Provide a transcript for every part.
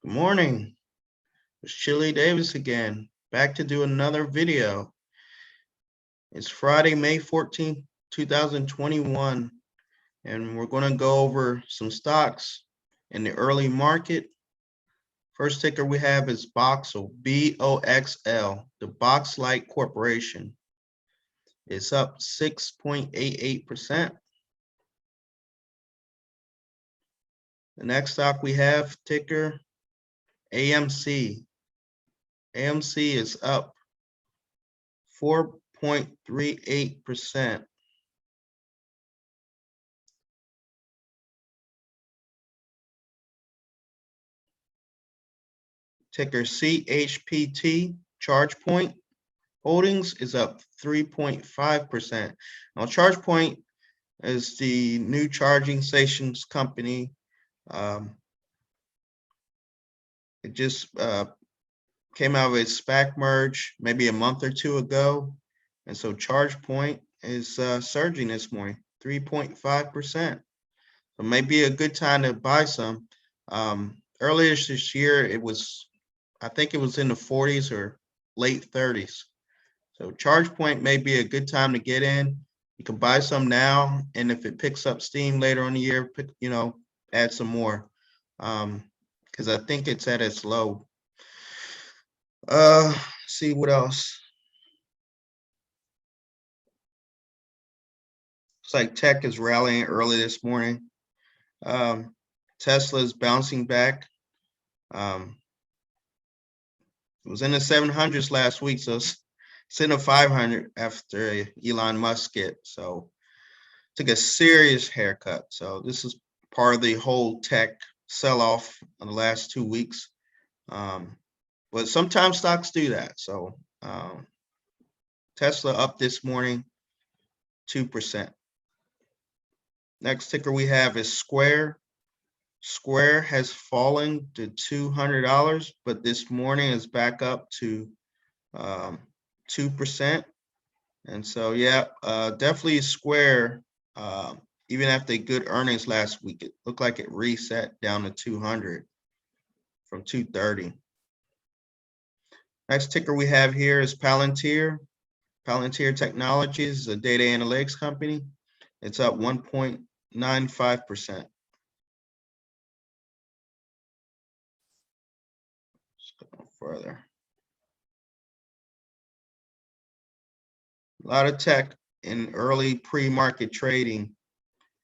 Good morning. It's Chili Davis again, back to do another video. It's Friday, May 14th, 2021, and we're going to go over some stocks in the early market. First ticker we have is Boxel, BOXL, the Boxlight Corporation. It's up 6.88%. The next stock we have, ticker AMC. AMC is up 4.38%. Ticker CHPT, ChargePoint Holdings is up 3.5%. Now, ChargePoint is the new charging stations company. It just came out of its SPAC merge maybe a month or two ago. And so ChargePoint is surging this morning, 3.5%. So maybe a good time to buy some. Earlier this year, I think it was in the 40s or late 30s. So ChargePoint may be a good time to get in. You can buy some now, and if it picks up steam later on the year, add some more. Because I think it's at its low. See what else. Looks like tech is rallying early this morning. Tesla is bouncing back. It was in the 700s last week, so it's in the 500 after Elon Musk hit. So took a serious haircut. So this is part of the whole tech sell-off in the last 2 weeks. But sometimes stocks do that. So Tesla up this morning, 2%. Next ticker we have is Square. Square has fallen to $200, but this morning is back up to 2%. And so, yeah, definitely Square, even after good earnings last week, it looked like it reset down to 200 from 230. Next ticker we have here is Palantir. Palantir Technologies is a data analytics company. It's up 1.95%. Further. A lot of tech in early pre-market trading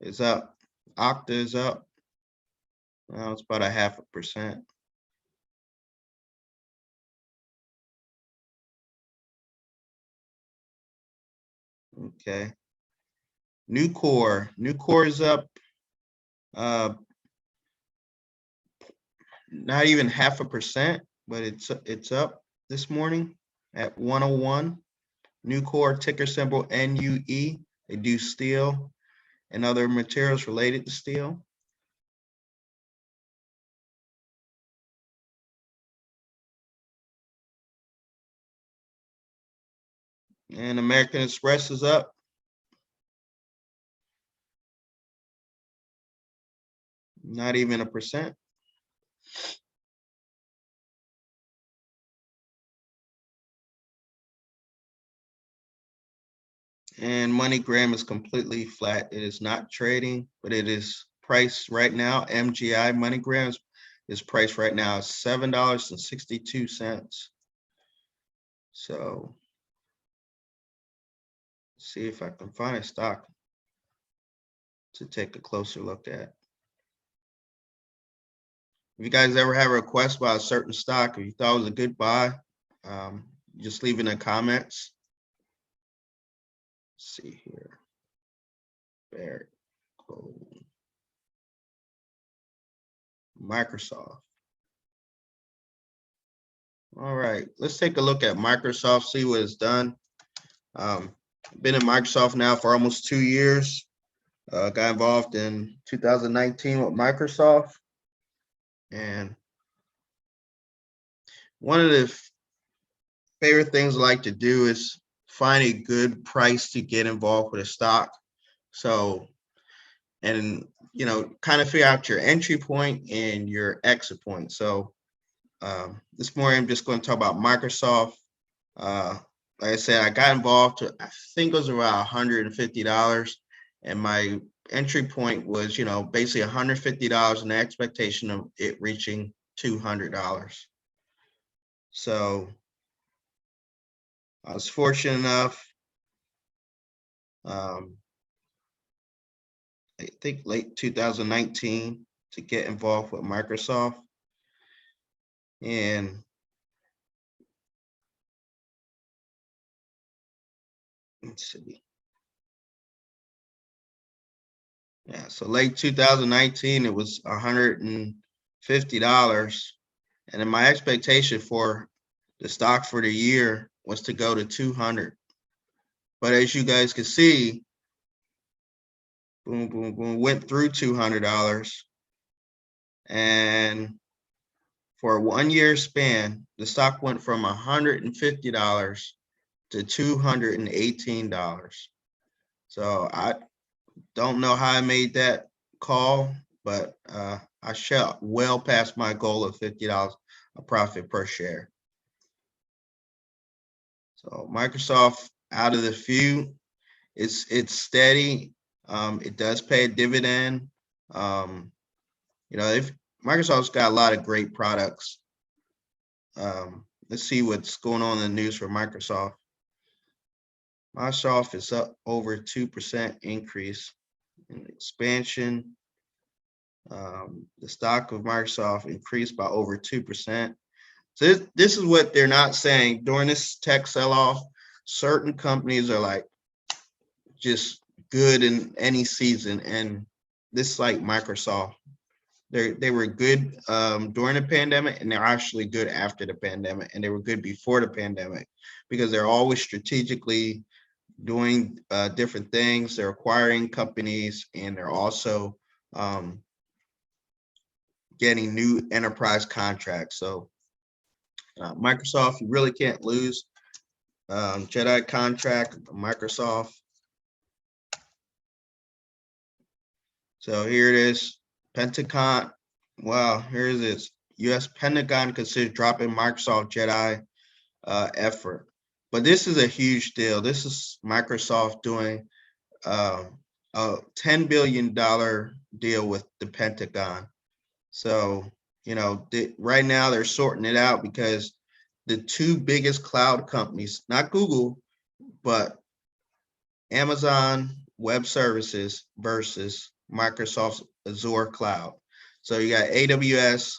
is up. Okta is up. Now it's about 0.5%. Okay. Nucor is up not even 0.5%, but it's up this morning at 101. Nucor, ticker symbol NUE. They do steel and other materials related to steel. And American Express is up. Not even 1%. And MoneyGram is completely flat. It is not trading, but it is priced right now. MGI MoneyGram is priced right now at $7.62. So let's see if I can find a stock to take a closer look at. If you guys ever have a request about a certain stock, if you thought it was a good buy, just leave it in the comments. Let's see here. Barrett, Microsoft. All right, let's take a look at Microsoft, see what it's done. Been in Microsoft now for almost 2 years. Got involved in 2019 with Microsoft. And one of the favorite things I like to do is find a good price to get involved with a stock. So, and kind of figure out your entry point and your exit point. So This morning, I'm just going to talk about Microsoft. Like I said, I got involved to, I think it was around $150, and my entry point was, basically $150 and the expectation of it reaching $200. So I was fortunate enough, I think late 2019, to get involved with Microsoft. And let's see. Yeah, so late 2019, it was $150. And then my expectation for the stock for the year was to go to 200. But as you guys can see, boom, boom, boom, went through $200. And for a 1 year span, the stock went from $150 to $218. So I don't know how I made that call, but I shot well past my goal of $50 a profit per share. So Microsoft, out of the few, it's steady. It does pay a dividend. If Microsoft's got a lot of great products. Let's see what's going on in the news for Microsoft. Microsoft is up over 2% increase in expansion. The stock of Microsoft increased by over 2%. So this is what they're not saying. During this tech sell-off, certain companies are like just good in any season, and this is like Microsoft. They were good during the pandemic, and they're actually good after the pandemic, and they were good before the pandemic because they're always strategically doing different things. They're acquiring companies, and they're also getting new enterprise contracts. So Microsoft, you really can't lose. Jedi contract, Microsoft. So here it is, Pentagon. Wow, here it is. U.S. Pentagon considers dropping Microsoft Jedi effort. But this is a huge deal. This is Microsoft doing a $10 billion deal with the Pentagon. So, right now they're sorting it out because the two biggest cloud companies, not Google, but Amazon Web Services versus Microsoft's Azure Cloud. So you got AWS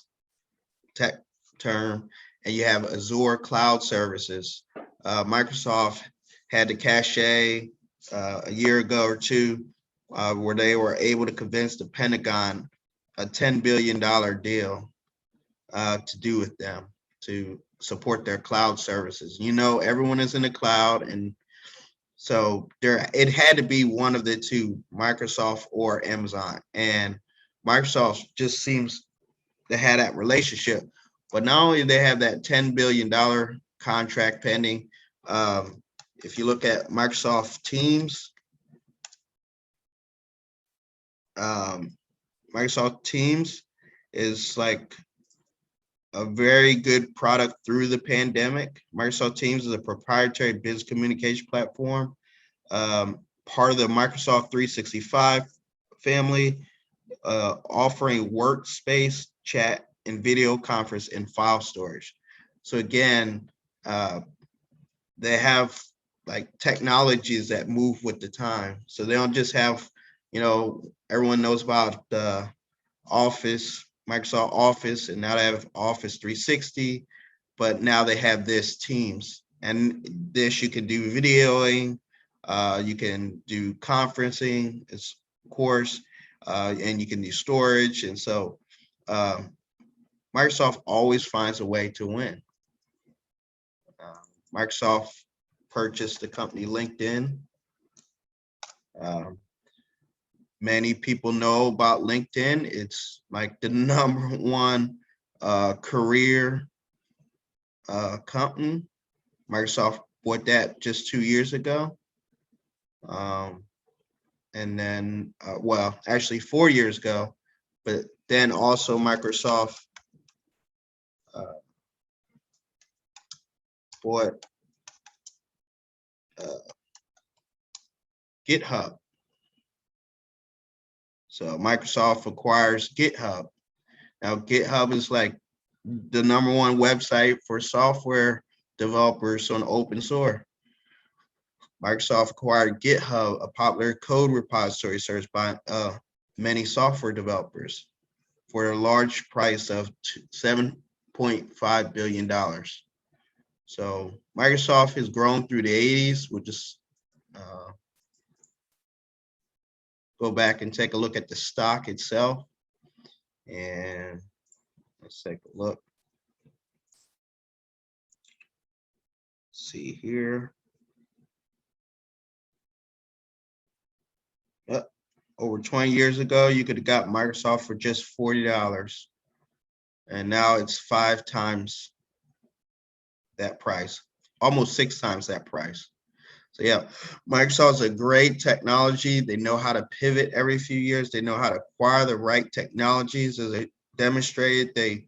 tech term, and you have Azure Cloud Services. Microsoft had the cachet a year ago or two where they were able to convince the Pentagon a $10 billion deal to do with them to support their cloud services. Everyone is in the cloud, and so it had to be one of the two, Microsoft or Amazon. And Microsoft just seems to have that relationship. But not only do they have that $10 billion contract pending, if you look at Microsoft Teams, Microsoft Teams is like a very good product through the pandemic. Microsoft Teams is a proprietary business communication platform, part of the Microsoft 365 family, offering workspace, chat, and video conference and file storage. So again, they have like technologies that move with the time. So they don't just have, everyone knows about the Office, Microsoft Office, and now they have Office 360, but now they have this Teams. And this, you can do videoing, you can do conferencing, of course, and you can do storage. And so Microsoft always finds a way to win. Microsoft purchased the company LinkedIn. Many people know about LinkedIn. It's like the #1 career company. Microsoft bought that just 2 years ago. And then, well, actually 4 years ago, but then also Microsoft bought GitHub. So Microsoft acquires GitHub. Now GitHub is like the #1 website for software developers on open source. Microsoft acquired GitHub, a popular code repository searched by many software developers for a large price of $7.5 billion. So Microsoft has grown through the 80s. We'll just go back and take a look at the stock itself. And let's take a look. Let's see here. Yep. Over 20 years ago, you could have got Microsoft for just $40. And now it's 5 times that price, almost 6 times that price. So yeah, Microsoft's a great technology. They know how to pivot every few years. They know how to acquire the right technologies. As they demonstrated, they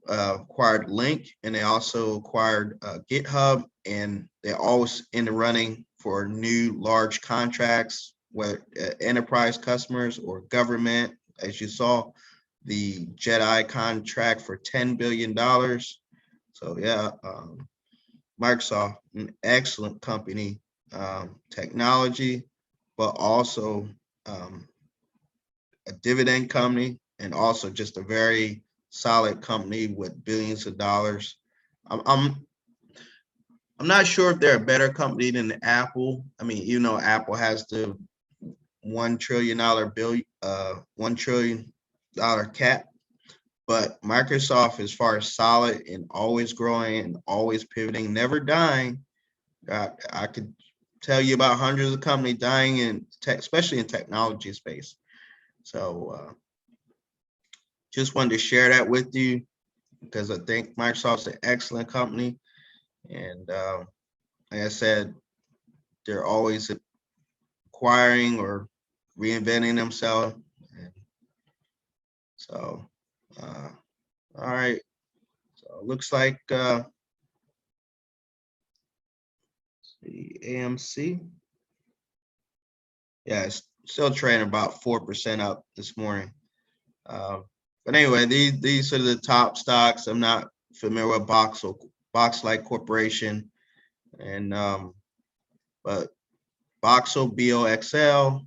acquired Link, and they also acquired GitHub, and they're always in the running for new large contracts, whether enterprise customers or government. As you saw, the JEDI contract for $10 billion. So yeah, Microsoft, an excellent company, technology, but also a dividend company, and also just a very solid company with billions of dollars. I'm not sure if they're a better company than Apple. I mean, you know, Apple has the $1 trillion cap, but Microsoft is far solid and always growing and always pivoting, never dying. I could tell you about hundreds of companies dying in tech, especially in technology space. So just wanted to share that with you because I think Microsoft's an excellent company. And like I said, they're always acquiring or reinventing themselves. And so, all right. So it looks like the AMC. Yeah, it's still trading about 4% up this morning. But anyway, these are the top stocks. I'm not familiar with Boxlight Corporation, and but Boxel, BOXL,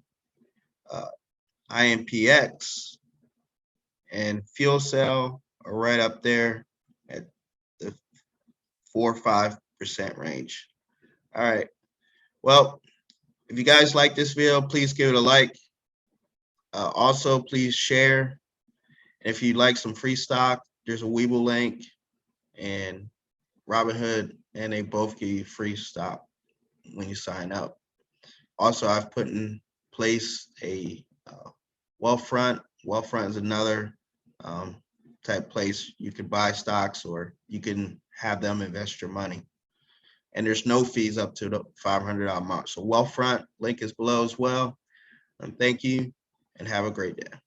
IMPX, and Fuel Cell are right up there at the 4 or 5% range. All right. Well, if you guys like this video, please give it a like. Also, please share. If you'd like some free stock, there's a Webull link and Robinhood, and they both give you free stock when you sign up. Also, I've put in place a WealthFront. WealthFront is another type place you can buy stocks, or you can have them invest your money. And there's no fees up to the $500 mark. So WealthFront link is below as well. And thank you, and have a great day.